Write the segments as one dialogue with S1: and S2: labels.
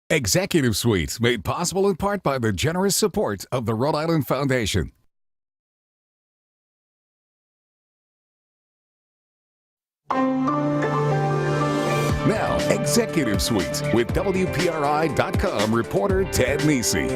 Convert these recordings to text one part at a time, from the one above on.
S1: Executive Suites, made possible in part by the generous support of the Rhode Island Foundation. Now, Executive Suites with WPRI.com reporter Ted Nesi.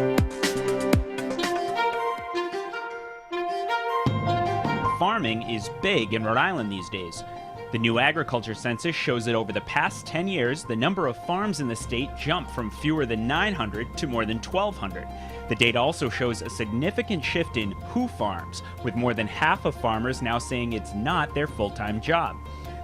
S2: Farming is big in Rhode Island these days. The new agriculture census shows that over the past 10 years, the number of farms in the state jumped from fewer than 900 to more than 1,200. The data also shows a significant shift in who farms, with more than half of farmers now saying it's not their full-time job.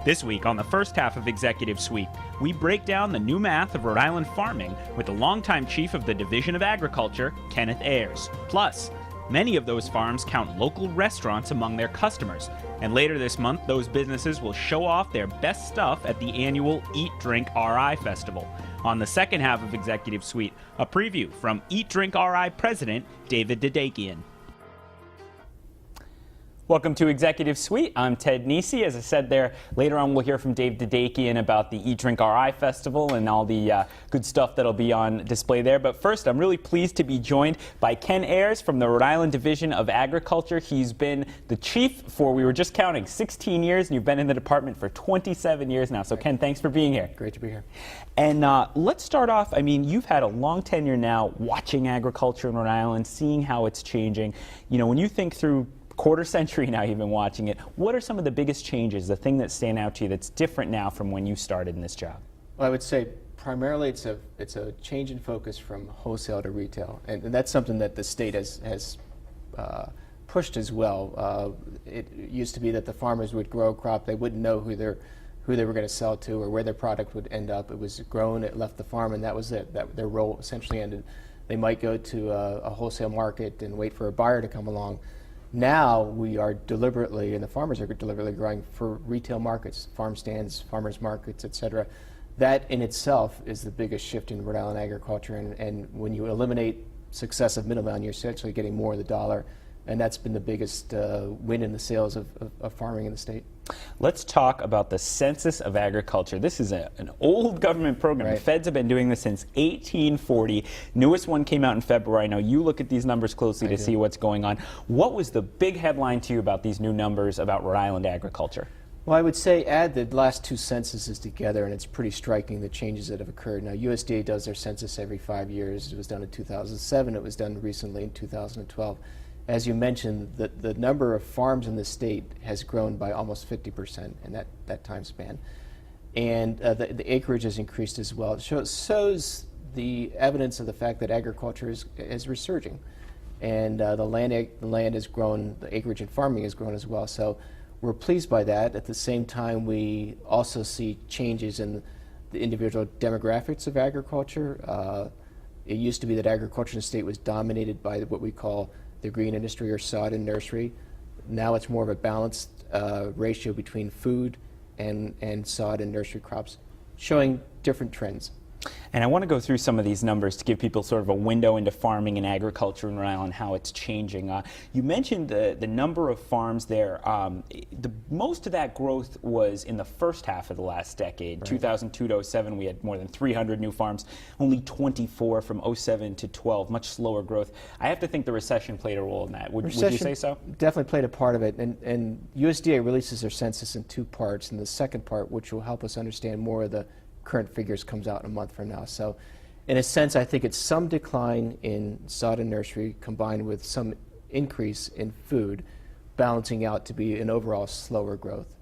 S2: This week, on the first half of Executive Suite, we break down the new math of Rhode Island farming with the longtime chief of the Division of Agriculture, Kenneth Ayars. Plus, many of those farms count local restaurants among their customers. And later this month, those businesses will show off their best stuff at the annual Eat Drink RI Festival. On the second half of Executive Suite, a preview from Eat Drink RI President David Dadekian. Welcome to Executive Suite. I'm Ted Nesi. As I said there, later on we'll hear from Dave Dadekian about the Eat Drink RI Festival and all the good stuff that'll be on display there. But first, I'm really pleased to be joined by Ken Ayars from the Rhode Island Division of Agriculture. He's been the chief for, we were just counting, 16 years, and you've been in the department for 27 years now. So Ken, thanks for being here.
S3: Great to be here.
S2: And let's start off, I mean, you've had a long tenure now watching agriculture in Rhode Island, seeing how it's changing. You know, when you think through quarter century now you've been watching it, what are some of the biggest changes, the thing that stand out to you that's different now from when you started in this job?
S3: Well, I would say primarily it's a change in focus from wholesale to retail, and that's something that the state has pushed as well. It used to be that the farmers would grow a crop, they wouldn't know who they were going to sell to or where their product would end up. It was grown, it left the farm, and that was it. Their role essentially ended. They might go to a wholesale market and wait for a buyer to come along. Now we are deliberately, and the farmers are deliberately growing for retail markets, farm stands, farmers markets, et cetera. That in itself is the biggest shift in Rhode Island agriculture, and when you eliminate successive middlemen, you're essentially getting more of the dollar, and that's been the biggest win in the sales of farming in the state.
S2: Let's talk about the Census of Agriculture. This is an old government program.
S3: Right.
S2: The feds have been doing this since 1840. Newest one came out in February. Now you look at these numbers closely to see what's going on. What was the big headline to you about these new numbers about Rhode Island agriculture?
S3: Well, I would say add the last two censuses together, and it's pretty striking the changes that have occurred. Now, USDA does their census every 5 years. It was done in 2007. It was done recently in 2012. As you mentioned, the number of farms in the state has grown by almost 50% in that time span. And the acreage has increased as well. It shows the evidence of the fact that agriculture is resurging. And the land has grown, the acreage in farming has grown as well. So we're pleased by that. At the same time, we also see changes in the individual demographics of agriculture. It used to be that agriculture in the state was dominated by what we call the green industry or sod and nursery. Now it's more of a balanced ratio between food and sod and nursery crops, showing different trends.
S2: And I want to go through some of these numbers to give people sort of a window into farming and agriculture in Rhode Island, how it's changing. You mentioned the number of farms there. Most of that growth was in the first half of the last decade. Right. 2002 to 07, we had more than 300 new farms, only 24 from 07 to 12, much slower growth. I have to think the recession played a role in that. Would you say so?
S3: Definitely played a part of it. And USDA releases their census in two parts, and the second part, which will help us understand more of the current figures, comes out in a month from now. So in a sense, I think it's some decline in sod and nursery combined with some increase in food, balancing out to be an overall slower growth.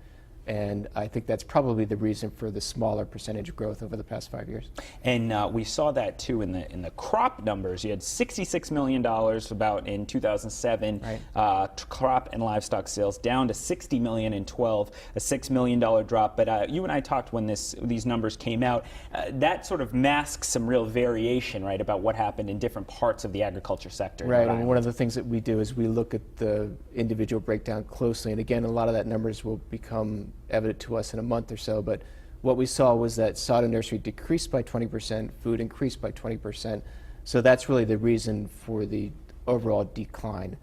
S3: And I think that's probably the reason for the smaller percentage growth over the past 5 years.
S2: And we saw that too in the crop numbers. You had $66 million about in 2007, right. Crop and livestock sales down to $60 million in 12, a $6 million drop. But you and I talked when these numbers came out. That sort of masks some real variation, right, about what happened in different parts of the agriculture sector.
S3: Right, and one of the things that we do is we look at the individual breakdown closely. And again, a lot of that numbers will become evident to us in a month or so, but what we saw was that sod and nursery decreased by 20%, food increased by 20%, so that's really the reason for the overall decline.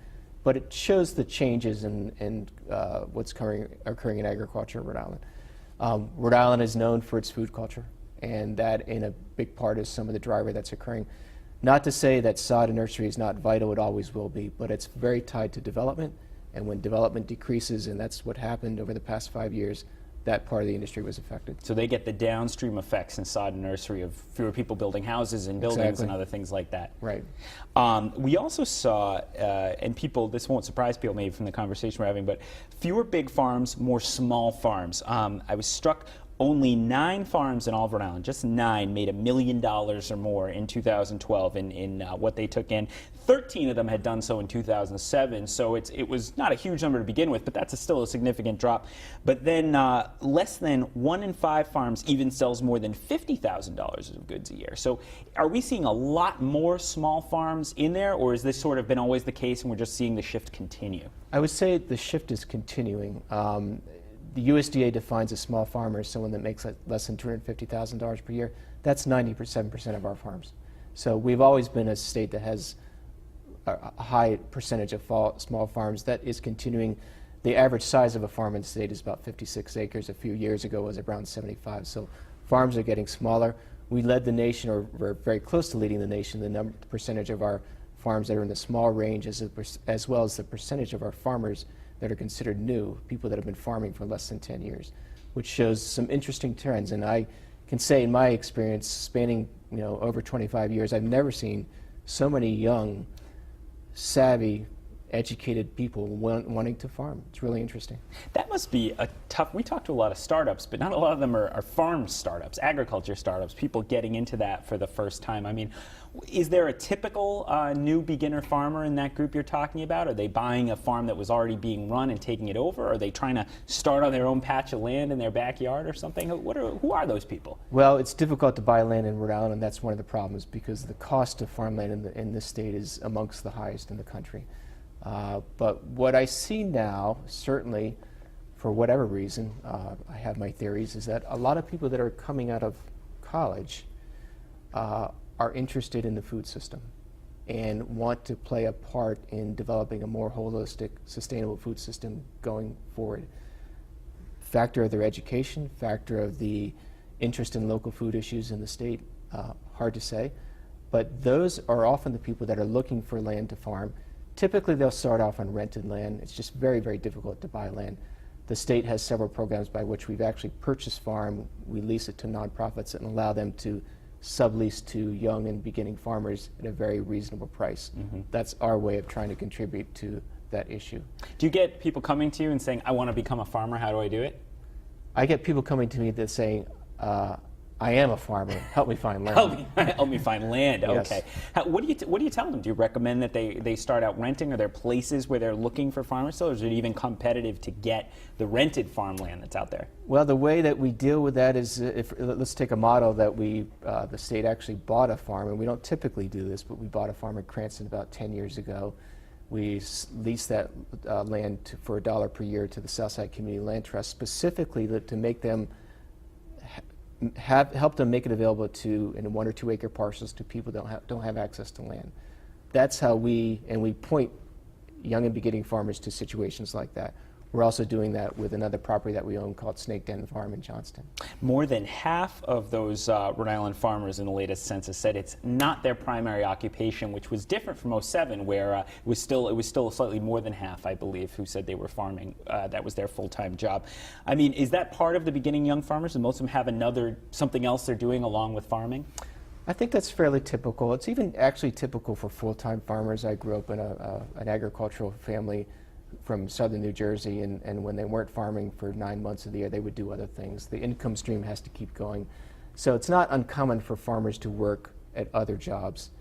S3: But it shows the changes in what's occurring in agriculture in Rhode Island. Rhode Island is known for its food culture, and that in a big part is some of the driver that's occurring. Not to say that sod and nursery is not vital, it always will be, but it's very tied to development, and when development decreases, and that's what happened over the past 5 years, that part of the industry was affected.
S4: So they get the downstream effects in sod and nursery of fewer people building houses and buildings
S3: Exactly.
S4: and other things like that.
S3: Right.
S4: We also saw, and people, this won't surprise people maybe from the conversation we're having, but fewer big farms, more small farms. I was struck, only 9 farms in all of Rhode Island, just 9, made $1 million or more in 2012 in what they took in. 13 of them had done so in 2007, so it was not a huge number to begin with, but that's still a significant drop. But then less than 1 in 5 farms even sells more than $50,000 of goods a year. So are we seeing a lot more small farms in there, or has this sort of been always the case and we're just seeing the shift continue?
S3: I would say the shift is continuing. The USDA defines a small farmer as someone that makes less than $250,000 per year. That's 97% of our farms. So we've always been a state that has a high percentage of small farms. That is continuing. The average size of a farm in the state is about 56 acres. A few years ago it was around 75. So farms are getting smaller. We led the nation, or we're very close to leading the nation, the percentage of our farms that are in the small range, as well as the percentage of our farmers that are considered new, people that have been farming for less than 10 years, which shows some interesting trends. And I can say in my experience, spanning over 25 years, I've never seen so many young, savvy, educated people wanting to farm. It's really interesting.
S4: That must be a tough, we talk to a lot of startups, but not a lot of them are farm startups, agriculture startups, people getting into that for the first time. I mean, is there a typical new beginner farmer in that group you're talking about? Are they buying a farm that was already being run and taking it over? Are they trying to start on their own patch of land in their backyard or something? Who are those people?
S3: Well, it's difficult to buy land in Rhode Island, and that's one of the problems because the cost of farmland in this state is amongst the highest in the country. But what I see now, certainly, for whatever reason, I have my theories, is that a lot of people that are coming out of college are interested in the food system and want to play a part in developing a more holistic, sustainable food system going forward. Factor of their education, factor of the interest in local food issues in the state, hard to say. But those are often the people that are looking for land to farm. Typically, they'll start off on rented land. It's just very, very difficult to buy land. The state has several programs by which we've actually purchased farm, we lease it to nonprofits and allow them to sublease to young and beginning farmers at a very reasonable price. Mm-hmm. That's our way of trying to contribute to that issue.
S4: Do you get people coming to you and saying, I want to become a farmer, how do I do it?
S3: I get people coming to me that saying, I am a farmer. Help me find land.
S4: Help me find land.
S3: Yes.
S4: Okay. What do you tell them? Do you recommend that they start out renting? Are there places where they're looking for farmers still, or is it even competitive to get the rented farmland that's out there?
S3: Well, the way that we deal with that is, let's take a model that the state actually bought a farm, and we don't typically do this, but we bought a farm in Cranston about 10 years ago. We leased that land for $1 per year to the Southside Community Land Trust, specifically to make them help them make it available in 1 or 2 acre parcels to people that don't have access to land. That's how we point young and beginning farmers to situations like that. We're also doing that with another property that we own called Snake Den Farm in Johnston. More
S4: than half of those Rhode Island farmers in the latest census said it's not their primary occupation, which was different from '07, where it was still slightly more than half, I believe, who said they were farming. That was their full-time job. I mean, is that part of the beginning young farmers? And most of them have something else they're doing along with farming?
S3: I think that's fairly typical. It's even actually typical for full-time farmers. I grew up in an agricultural family from southern New Jersey, and when they weren't farming for 9 months of the year, they would do other things. The income stream has to keep going. So it's not uncommon for farmers to work at other jobs.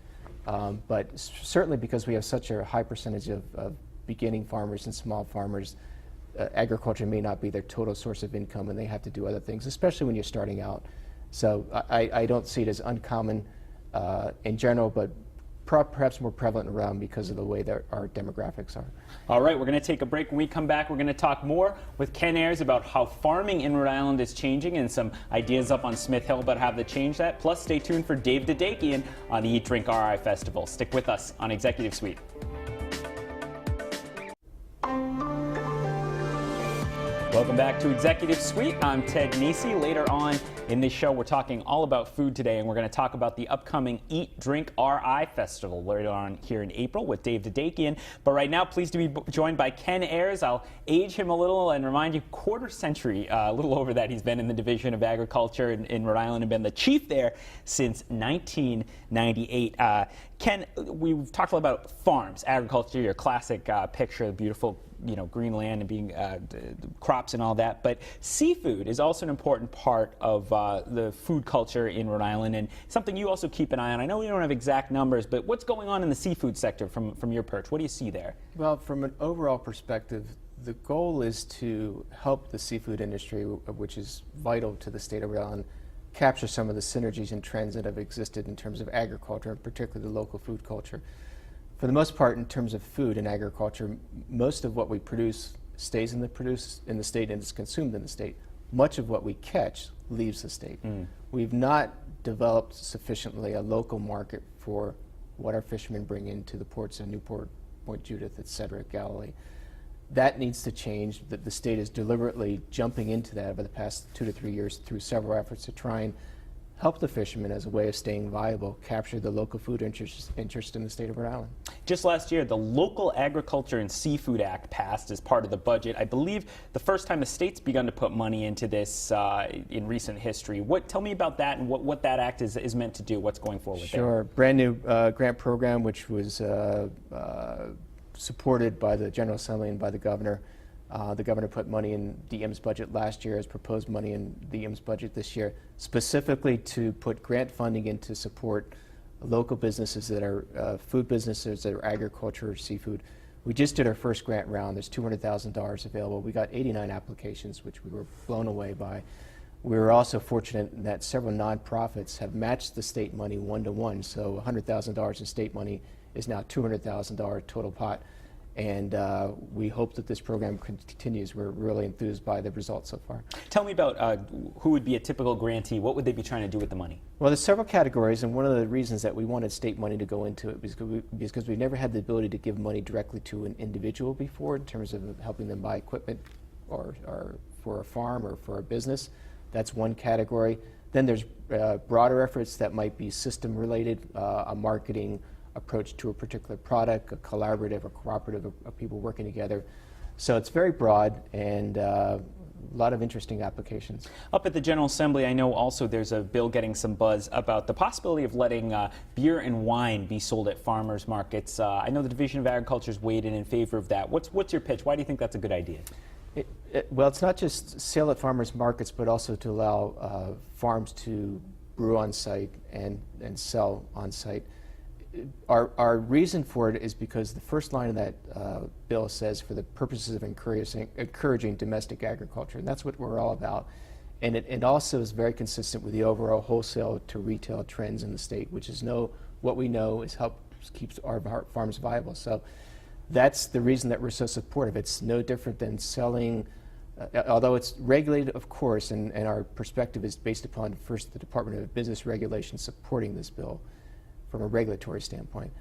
S3: But certainly because we have such a high percentage of beginning farmers and small farmers, agriculture may not be their total source of income, and they have to do other things, especially when you're starting out. So I don't see it as uncommon in general, but perhaps more prevalent around because of the way that our demographics are.
S4: All right, we're going to take a break. When we come back, we're going to talk more with Ken Ayars about how farming in Rhode Island is changing and some ideas up on Smith Hill about how to change that. Plus, stay tuned for Dave Dadekian on the Eat Drink RI Festival. Stick with us on Executive Suite. Welcome Welcome back to Executive Suite. I'm Ted Nisi. Later on in this show, we're talking all about food today, and we're going to talk about the upcoming Eat, Drink, RI Festival later on here in April with Dave Dadekian. But right now, pleased to be joined by Ken Ayars. I'll age him a little and remind you, quarter century, a little over that, he's been in the Division of Agriculture in Rhode Island and been the chief there since 1998. Ken, we've talked a lot about farms, agriculture, your classic picture, the beautiful green land and being crops and all that. But seafood is also an important part of the food culture in Rhode Island, and something you also keep an eye on. I know we don't have exact numbers, but what's going on in the seafood sector from your perch? What do you see there?
S3: Well, from an overall perspective, the goal is to help the seafood industry, which is vital to the state of Rhode Island, capture some of the synergies and trends that have existed in terms of agriculture, and particularly the local food culture. For the most part, in terms of food and agriculture, most of what we produce stays in the state and is consumed in the state. Much of what we catch leaves the state. We've not developed sufficiently a local market for what our fishermen bring into the ports of Newport, Point Judith, et cetera, Galilee. That needs to change. The state is deliberately jumping into that over the past 2 to 3 years through several efforts to try and help the fishermen as a way of staying viable, capture the local food interest in the state of Rhode Island.
S4: Just last year, the Local Agriculture and Seafood Act passed as part of the budget. I believe the first time the state's begun to put money into this in recent history. Tell me about that and what that act is meant to do, what's going forward there.
S3: Sure. Brand new grant program, which was supported by the General Assembly and by the governor. The governor put money in DM's budget last year, has proposed money in DM's budget this year, specifically to put grant funding in to support local businesses that are food businesses that are agriculture or seafood. We just did our first grant round. There's $200,000 available. We got 89 applications, which we were blown away by. We were also fortunate that several nonprofits have matched the state money 1-to-1. So $100,000 in state money is now $200,000 total pot. And we hope that this program continues. We're really enthused by the results so far.
S4: Tell me about who would be a typical grantee. What would they be trying to do with the money?
S3: Well, there's several categories, and one of the reasons that we wanted state money to go into it was because we never had the ability to give money directly to an individual before in terms of helping them buy equipment or for a farm or for a business. That's one category. Then there's broader efforts that might be system related, a marketing approach to a particular product, a collaborative or cooperative of people working together. So it's very broad and a lot of interesting applications. Up
S4: at the General Assembly, I know also there's a bill getting some buzz about the possibility of letting beer and wine be sold at farmers markets. I know the Division of Agriculture has weighed in favor of that. What's your pitch? Why do you think that's a good idea?
S3: Well, it's not just sale at farmers markets, but also to allow farms to brew on site and sell on site. Our reason for it is because the first line of that bill says for the purposes of encouraging domestic agriculture, and that's what we're all about. And it also is very consistent with the overall wholesale to retail trends in the state, which is what we know is keeps our farms viable. So that's the reason that we're so supportive. It's no different than selling, although it's regulated, of course, and our perspective is based upon first the Department of Business Regulation supporting this bill from a regulatory standpoint.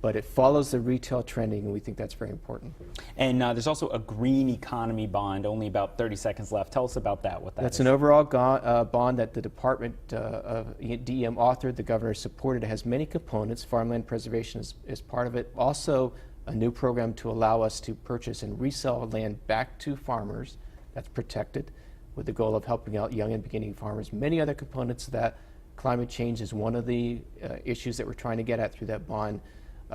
S3: But it follows the retail trending, and we think that's very important.
S4: And there's also a green economy bond, only about 30 seconds left. Tell us about that, what that is.
S3: That's an overall bond that the Department of DEM authored, the governor supported. It has many components. Farmland preservation is part of it. Also, a new program to allow us to purchase and resell land back to farmers that's protected, with the goal of helping out young and beginning farmers. Many other components of that. Climate change is one of the issues that we're trying to get at through that bond,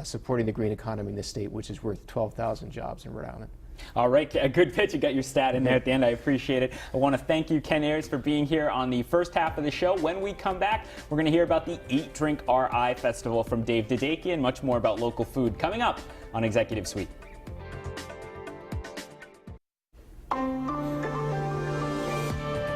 S3: supporting the green economy in the state, which is worth 12,000 jobs in Rhode Island.
S4: All right, a good pitch. You got your stat in there at the end. I appreciate it. I want to thank you, Ken Ayars, for being here on the first half of the show. When we come back, we're going to hear about the Eat, Drink, RI Festival from Dave Dadekian, much more about local food coming up on Executive Suite.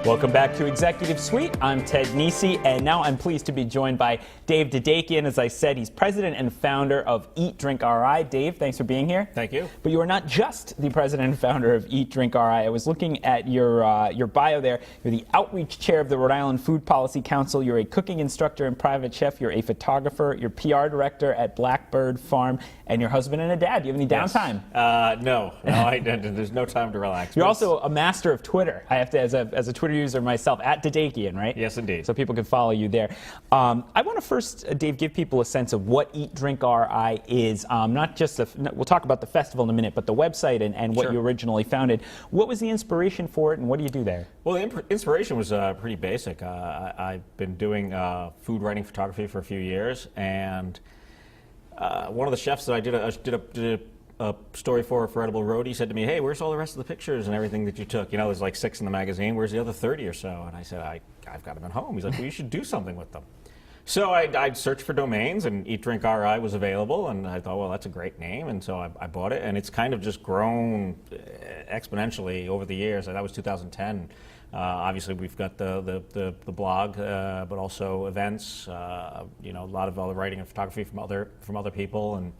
S4: Welcome back to Executive Suite. I'm Ted Nisi, and now I'm pleased to be joined by Dave Dadekian. As I said, he's president and founder of Eat Drink RI. Dave, thanks for being here.
S5: Thank you.
S4: But you are not just the president and founder of Eat Drink RI. I was looking at your bio there. You're the outreach chair of the Rhode Island Food Policy Council. You're a cooking instructor and private chef. You're a photographer. You're PR director at Blackbird Farm, and your husband and a dad. Do you have any downtime?
S5: No, there's no time to relax.
S4: You're also a master of Twitter. I have to, as a Twitter user myself, at Dadekian, right?
S5: Yes, indeed.
S4: So people can follow you there. I want to first, Dave, give people a sense of what Eat Drink RI is. Not just we'll talk about the festival in a minute, but the website and what
S5: Sure.
S4: you originally founded. What was the inspiration for it, and what do you do there?
S5: Well, the inspiration was pretty basic. I've been doing food writing photography for a few years, and one of the chefs that I did a story for Edible Road, he said to me, "Hey, where's all the rest of the pictures and everything that you took? You know, there's like 6 in the magazine. Where's the other 30 or so?" And I said, I've got them at home. He's like, "Well, you should do something with them." So I'd searched for domains, and Eat Drink RI was available, and I thought, well, that's a great name, and so I bought it, and it's kind of just grown exponentially over the years. That was 2010. Obviously, we've got the blog, but also events. A lot of other writing and photography from other people, and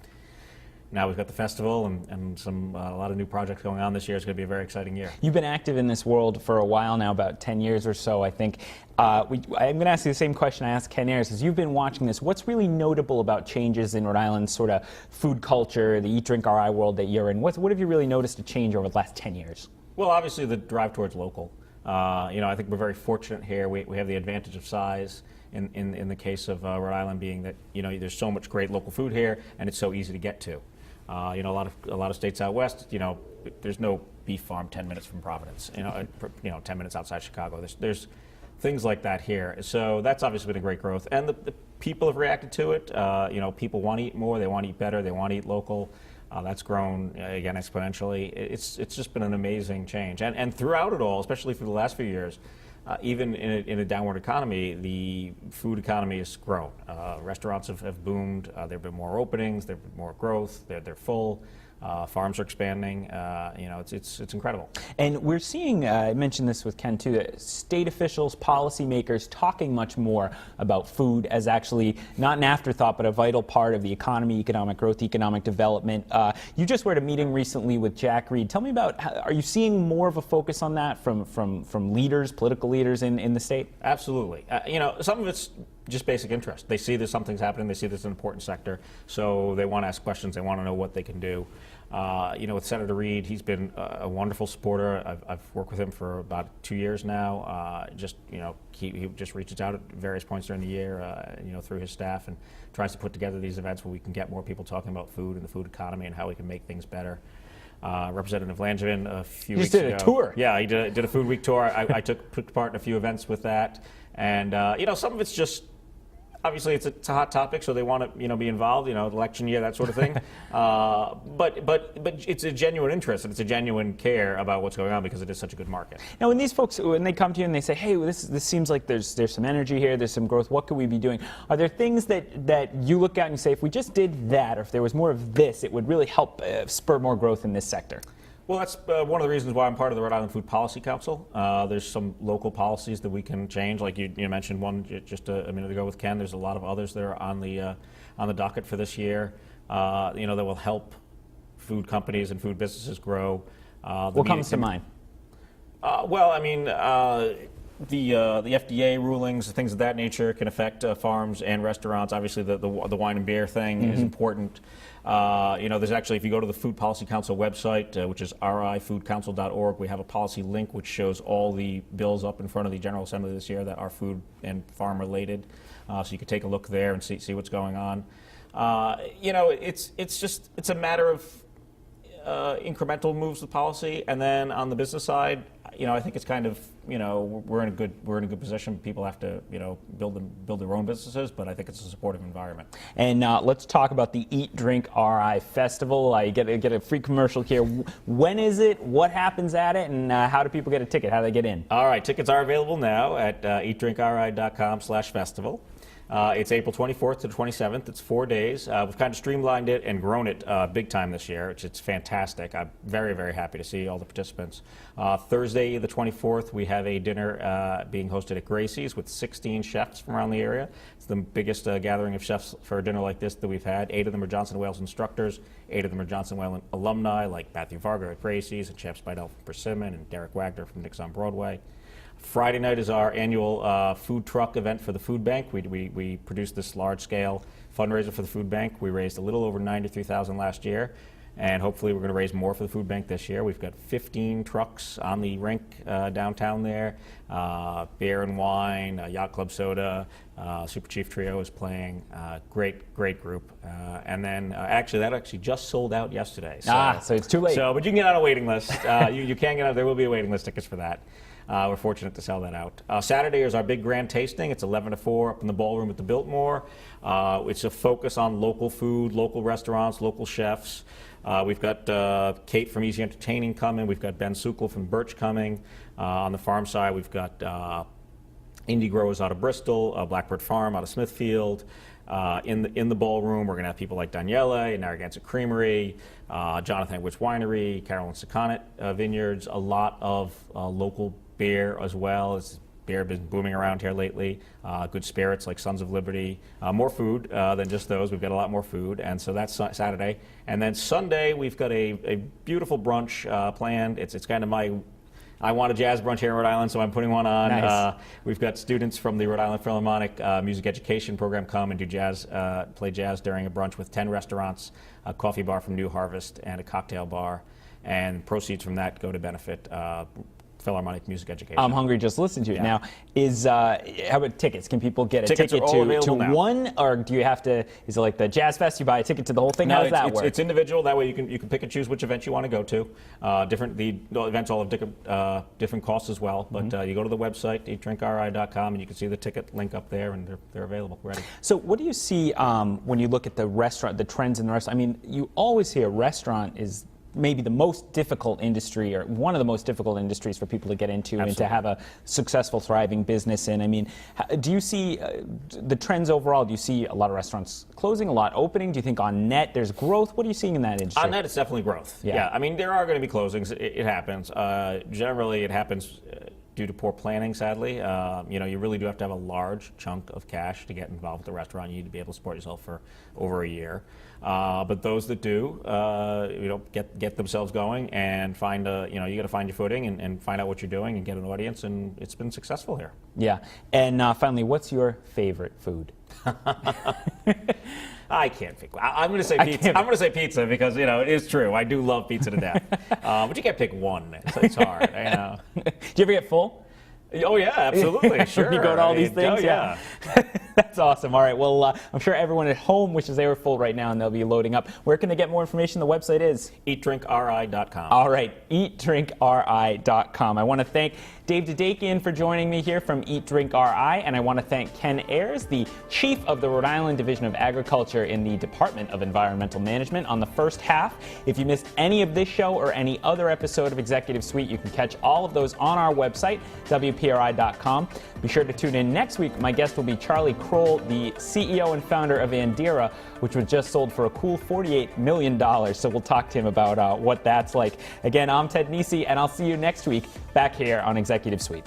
S5: now we've got the festival and a lot of new projects going on this year. It's going to be a very exciting year.
S4: You've been active in this world for a while now, about 10 years or so, I think. I'm going to ask you the same question I asked Ken Ayars. As you've been watching this, what's really notable about changes in Rhode Island's sort of food culture, the Eat Drink RI world that you're in? What have you really noticed to change over the last 10 years?
S5: Well, obviously the drive towards local. I think we're very fortunate here. We have the advantage of size in the case of Rhode Island, being that there's so much great local food here, and it's so easy to get to. A lot of states out west, there's no beef farm 10 minutes from Providence. 10 minutes outside Chicago. There's things like that here. So that's obviously been a great growth, and the people have reacted to it. People want to eat more. They want to eat better. They want to eat local. That's grown again exponentially. It's just been an amazing change, and throughout it all, especially for the last few years. Even in a downward economy, the food economy has grown. Restaurants have boomed. There have been more openings. There have been more growth. They're full. Farms are expanding. It's incredible.
S4: And we're seeing, I mentioned this with Ken too, that state officials, policymakers talking much more about food as actually not an afterthought, but a vital part of the economy, economic growth, economic development. You just were at a meeting recently with Jack Reed. Tell me about, are you seeing more of a focus on that from leaders, political leaders in the state?
S5: Absolutely. Some of it's just basic interest. They see that something's happening. They see this is an important sector, so they want to ask questions. They want to know what they can do. With Senator Reed, he's been a wonderful supporter. I've worked with him for about 2 years now. He just reaches out at various points during the year, through his staff, and tries to put together these events where we can get more people talking about food and the food economy and how we can make things better. Representative Langevin a few weeks ago.
S4: You just did a tour.
S5: Yeah, he did a food week tour. I took part in a few events with that, and some of it's just. Obviously, it's a hot topic, so they want to, be involved. Election year, that sort of thing. But it's a genuine interest and it's a genuine care about what's going on because it is such a good market.
S4: Now, when these folks, when they come to you and they say, "Hey, this seems like there's some energy here, there's some growth. What could we be doing?" Are there things that you look at and you say, if we just did that, or if there was more of this, it would really help spur more growth in this sector?
S5: Well, that's one of the reasons why I'm part of the Rhode Island Food Policy Council. There's some local policies that we can change, like you mentioned one just a minute ago with Ken. There's a lot of others that are on the docket for this year. That will help food companies and food businesses grow.
S4: What comes to mind?
S5: The FDA rulings, things of that nature, can affect farms and restaurants. Obviously, the wine and beer thing is important. There's actually, if you go to the Food Policy Council website, which is rifoodcouncil.org, we have a policy link which shows all the bills up in front of the General Assembly this year that are food and farm related. So you can take a look there and see what's going on. It's a matter of incremental moves with policy, and then on the business side, I think it's kind of, we're in a good position. People have to, build their own businesses, but I think it's a supportive environment.
S4: And let's talk about the Eat Drink RI Festival. I get a free commercial here. When is it? What happens at it? And how do people get a ticket? How do they get in?
S5: All right, tickets are available now at eatdrinkri.com/festival. It's April 24th to the 27th. It's 4 days. We've kind of streamlined it and grown it big time this year, which it's fantastic. I'm very, very happy to see all the participants. Thursday, the 24th, we have a dinner being hosted at Gracie's with 16 chefs from around the area. It's the biggest gathering of chefs for a dinner like this that we've had. 8 of them are Johnson & Wales instructors. 8 of them are Johnson & Wales alumni, like Matthew Varga at Gracie's and Chef Spidell from Persimmon and Derek Wagner from Nick's on Broadway. Friday night is our annual food truck event for the food bank. We produced this large-scale fundraiser for the food bank. We raised a little over $93,000 last year, and hopefully we're going to raise more for the food bank this year. We've got 15 trucks on the rink downtown there, beer and wine, Yacht Club soda, Super Chief Trio is playing. Great group. And then actually that just sold out yesterday. So,
S4: so it's too late.
S5: But you can get on a waiting list. You can get on. There will be a waiting list tickets for that. We're fortunate to sell that out. Saturday is our big grand tasting. It's 11 to 4 up in the ballroom at the Biltmore. It's a focus on local food, local restaurants, local chefs. We've got Kate from Easy Entertaining coming. We've got Ben Sukol from Birch coming. On the farm side, we've got Indie Growers out of Bristol, Blackbird Farm out of Smithfield. In the ballroom, we're going to have people like Daniela and Narragansett Creamery, Jonathan Witch Winery, Carolyn Sakonnet Vineyards, a lot of local beer as well. As beer has been booming around here lately. Good spirits like Sons of Liberty. More food than just those. We've got a lot more food, and so that's Saturday. And then Sunday, we've got a beautiful brunch planned. It's kind of I want a jazz brunch here in Rhode Island, so I'm putting one on.
S4: Nice.
S5: We've got students from the Rhode Island Philharmonic Music Education Program come and do jazz, play jazz during a brunch with 10 restaurants, a coffee bar from New Harvest, and a cocktail bar. And proceeds from that go to benefit Philharmonic Music Education.
S4: I'm hungry just listening to it.
S5: Yeah.
S4: Now, how about tickets? Can people get a
S5: Tickets
S4: ticket
S5: are all available
S4: to
S5: now.
S4: one, or do you have to? Is it like the Jazz Fest? You buy a ticket to the whole thing?
S5: No,
S4: How does that work?
S5: It's individual. That way you can pick and choose which event you want to go to. The events all have different costs as well. But you go to the website, eatdrinkri.com, and you can see the ticket link up there, and they're available, ready.
S4: So what do you see when you look at the restaurant, the trends in the restaurant? I mean, you always hear restaurant is maybe the most difficult industry, or one of the most difficult industries for people to get into. Absolutely. And to have a successful, thriving business in. I mean, do you see the trends overall? Do you see a lot of restaurants closing, a lot opening? Do you think on net there's growth? What are you seeing in that industry?
S5: On net, it's definitely growth. Yeah. I mean, there are going to be closings. It happens. Generally, it happens due to poor planning, sadly. You really do have to have a large chunk of cash to get involved with the restaurant. You need to be able to support yourself for over a year. But those that do, get themselves going and find you got to find your footing and find out what you're doing and get an audience, and it's been successful here.
S4: Yeah. And finally, what's your favorite food?
S5: I can't pick. I'm going to say pizza. I'm going to say pizza because it is true. I do love pizza to death. But you can't pick one. It's hard.
S4: Do you ever get full?
S5: Oh yeah, absolutely. Sure.
S4: You go to all these things.
S5: Oh yeah.
S4: That's awesome. All right. Well, I'm sure everyone at home wishes they were full right now, and they'll be loading up. Where can they get more information? The website is
S5: eatdrinkri.com.
S4: All right, eatdrinkri.com. I want to thank Dave Dadekian for joining me here from Eat Drink RI, and I want to thank Ken Ayars, the Chief of the Rhode Island Division of Agriculture in the Department of Environmental Management, on the first half. If you missed any of this show or any other episode of Executive Suite, you can catch all of those on our website, WPRI.com. Be sure to tune in next week. My guest will be Charlie Kroll, the CEO and founder of Andira, which was just sold for a cool $48 million. So we'll talk to him about what that's like. Again, I'm Ted Nisi, and I'll see you next week back here on Executive Suite.